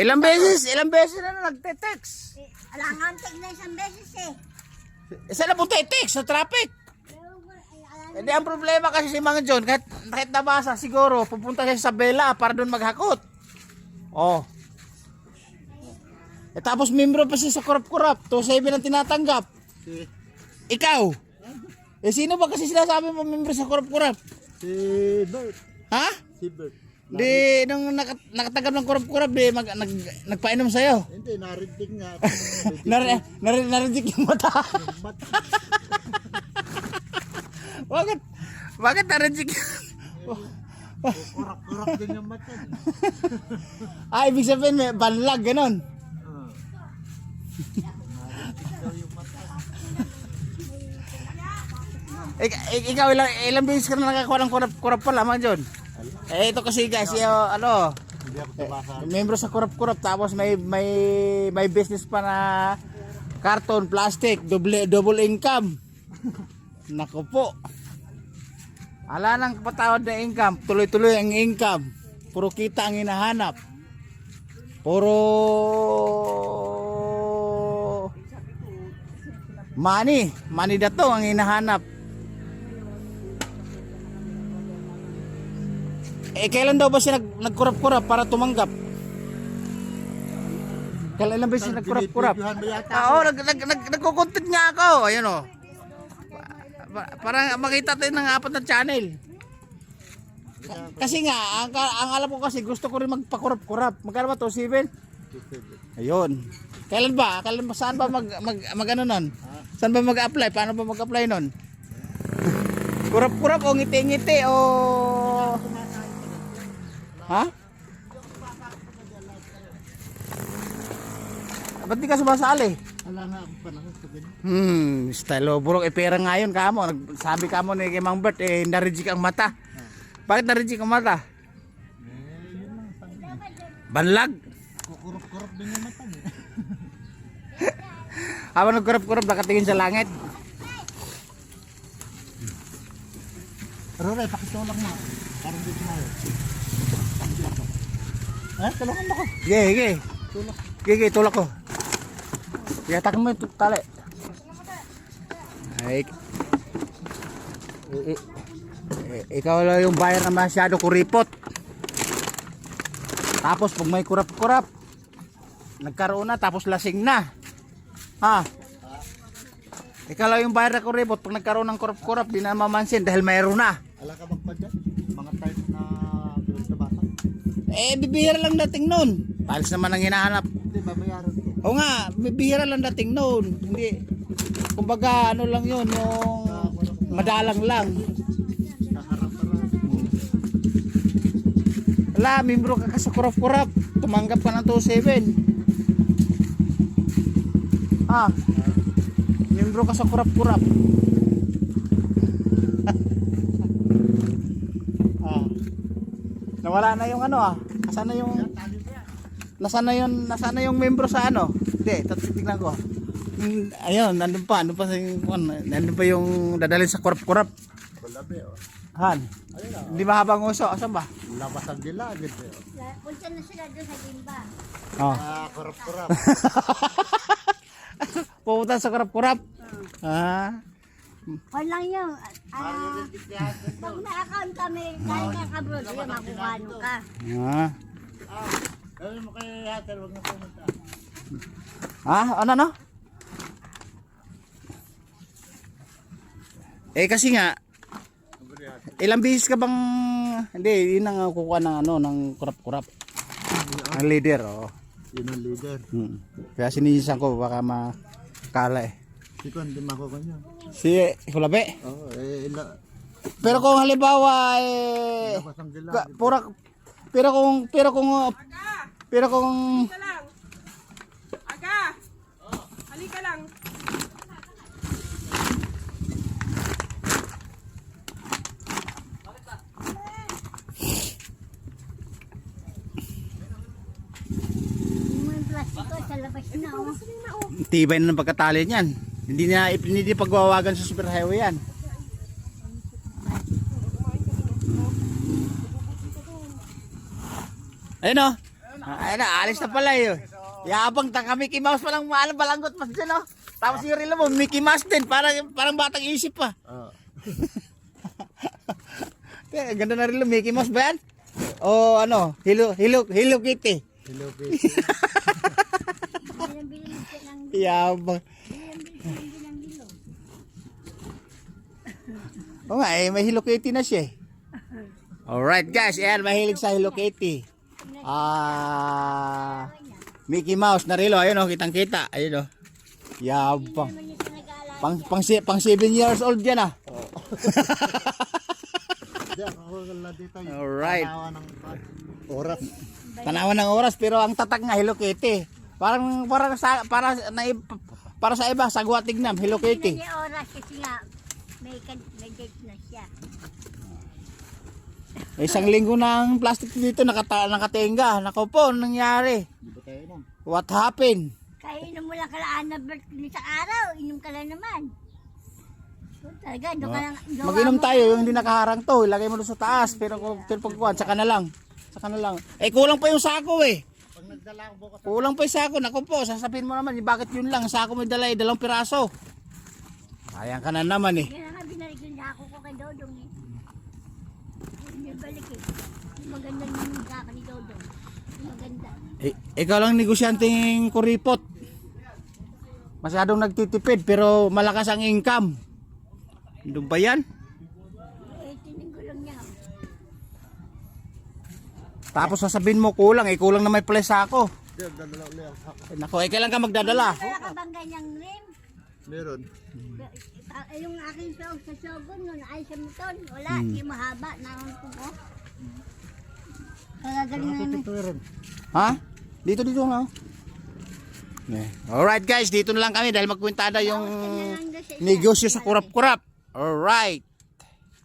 Ilang beses na nagte-text. Alangan tig na isang beses eh. Isa na po text sa traffic. Hindi ang problema kasi si Mang John, kahit nabasa siguro, pupunta siya sa Bella para doon maghakot. Oh. Tapos membro pa siya sa kurap-kurap, 2.7 ang tinatanggap. Ikaw? Sino ba kasi sinasabi mo membro sa kurap-kurap? Si Bert. Ha? Si Bert. Di, nung nakatanggap ng kurap-kurap, di, nagpainom sa'yo. Hindi, narinig nga. Narinig yung mata. Bakit narinig? Kurak-kurak din yung mata. Ibig sabihin may banlag, ganun. Ikaw ilang beses ka na nakakuha ng kurap pala, Mang John? Ito kasi guys, Hindi ako tabasa. membro sa kurap-kurap, tapos may business pa na karton, plastic, double income. Naku po. Ala nang patawad na income, tuloy-tuloy ang income. Puro kita ang hinahanap. Puro money dato ang hinahanap. Kailan daw ba siya nagkurap-kurap para tumanggap? Kailan ba siya nagkurap-kurap? Oo, nagko-content nga ako. Ayun o. Para makita tayo ng 4 na channel. Kasi nga, ang alam ko kasi gusto ko rin magpakurap-kurap. Magkano ba to? 7? Ayun. Kailan ba? Saan ba mag-ano nun? Saan ba mag-apply? Paano ba mag-apply nun? Kurap-kurap o ngiti-ngiti o... Ha? Ba't di ka sumasali? Wala nga akong panahon sa ganyan. Style burok pera ngayon kamo. Sabi kamo ni kay Mang Bert narijik ang mata. Bakit narijik ang mata? Yun lang sabi niya. Banlag. Kukurap-kurap din yung mata niya. Habang nagkurap-kurap nakatingin sa langit. Rory, pakitulak mo. Parang dito na yun. Tulakan mo ko. Sige. Sige, tulak ko. Iyatakan mo yung tali. Ay. Ikaw lang yung bayar na masyado kuripot. Tapos pag may kurap-kurap, nagkaroon na tapos lasing na. Ha? Ikaw lang yung bayar na kuripot. Pag nagkaroon ng kurap-kurap, di na mamansin dahil mayroon na. Ala ka magpa dyan? Mga type na pinagtabasa. Bibihira lang dating noon. Palis naman ang hinahanap. Hindi, babayaran ko. Oo nga, bibihira lang dating noon. Hindi. Kumbaga, ano lang yun, yung madalang lang. Kaharap pa lang. Wala, membro ka sa kurap-kurap. Tumanggap ka ng 2.7. Membro ka sa kurap-kurap. Nawala na yung Nasaan na yung membro sa ano? Hindi, titignan ko. Ayun, nandun pa yung dadalhin sa kurap-kurap. Balabi, oh. Han. Hindi mahabang uso, asan ba? Labas ang gilagid, eh. Punta na sila doon sa Gimba. Oh. Kurap-kurap. Pupunta sa kurap-kurap. Walang yun. Pag may account kami, dahil ka kabroad, yun, makukuha nyo ka. Gawin mo kay Hater, huwag na pumunta. Ano? Kasi nga, ilang beses ka bang, hindi, yun ang kukuha ng kurap-kurap. Ang leader, oo. Yun ang leader. Kaya sinisisan ko, baka makala eh. Ikaw, hindi makukuha niya. Si Hulabe. Oo, Pero kung halimbawa, labas ang gilagid. pero kung Halika lang. Aga. Halika lang. Yung plastiko sa labas na, oh. tibay na ng pagkatali niyan. Hindi pagwawagan sa superhighway yan. Ayun o. Ay na, alis na pala yun. Yabang ta kami, Mickey Mouse palang maalam balanggot mas dyan, oh. Tapos yung relo mo, Mickey Mouse din, parang batang isip pa. Kaya, ganda na relo, Mickey Mouse ba yan? O ano, Hello Kitty. Hello, Pete. Bilang-bilang siya ng Yabang. bilang-bilang dilo. Oo nga, eh, may Hello Kitty na siya eh. Alright guys, ayan, mahilig sa Hello Kitty. Mickey Mouse na relo, ayun oh, kitang kita, ayun oh. Yabang. Naman yung pinag-aalala. Pang 7 years old yan ah. Diyan, ako lang dito. Yung Alright. tanawa ng oras. Tanawan ng oras pero ang tatak nga Hello Kitty. Para sa iba, sagwa tignam, Hello Kitty. Hindi oras kasi nga may date na siya. Isang linggo ng plastic dito nakatenga. Nako po, anong nangyari? Di ba tayo nun? What happened? Kaya inom mo lang kalaan na birthday sa araw, inom ka lang naman. So, talaga, doon ka lang. Mag-inom tayo, yung hindi nakaharang to, ilagay mo doon sa taas, pero pagkuhan, saka na lang. Eh, kulang pa yung sako eh. Pag nagdala ako bukas, Kulang pa yung sako, naku po, sasabihin mo naman, bakit yun lang, sako mo dala, 2 piraso. Sayang ka na naman eh. Yan nga, binalik yung ako ko kay Dodong eh. Hindi balik eh. Yung maganda yung saka ni Dodong. Yung maganda. Ikaw lang negosyanteng kuripot. Masyadong nagtitipid, pero malakas ang income. Ano ba yan? Eh, tinigulong niya. Tapos sasabihin mo kulang, kulang na may pala sako. diyan, dala ulit ang hak. Naku, kailan ka magdadala? Wala ka bang ganyang rim? Meron. Yung aking sa Shogun nun, ay sa Muton. Wala, di mahaba. Naon ko ko. Kagagaling namin. Ha? Dito na. Alright guys, dito na lang kami dahil magkwintada yung negosyo sa kurap-kurap. Alright.